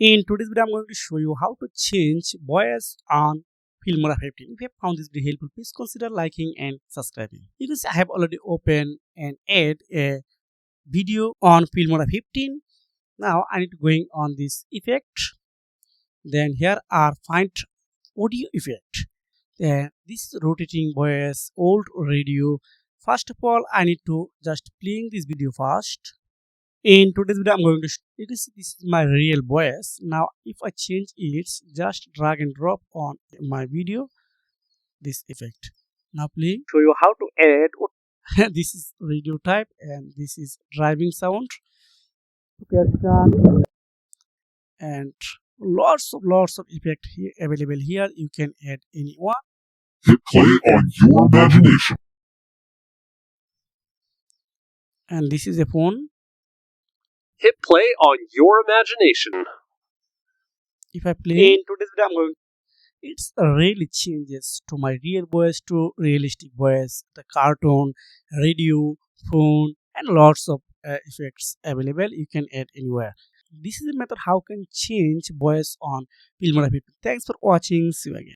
In today's video, I'm going to show you how to change voice on Filmora 15. If you have found this video helpful, please consider liking and subscribing. You can see I have already opened and add a video on Filmora 15. Now I need to going on this effect. Then here are find audio effect. Then this is rotating voice, old radio. First of all, I need to just playing this video first. In today's video, I'm going to you can see this is my real voice. Now if I change it, just drag and drop on my video this effect. Now playing, show you how to add this is radio type and this is driving sound. And lots of effect here available here. You can add any one. Hit play on your imagination. And this is a phone. Hit play on your imagination. If I play in today's video, I'm going. It's really changes to my real voice to realistic voice, the cartoon, radio, phone, and lots of effects available. You can add anywhere. This is the method how can change voice on Filmora 15. Thanks for watching. See you again.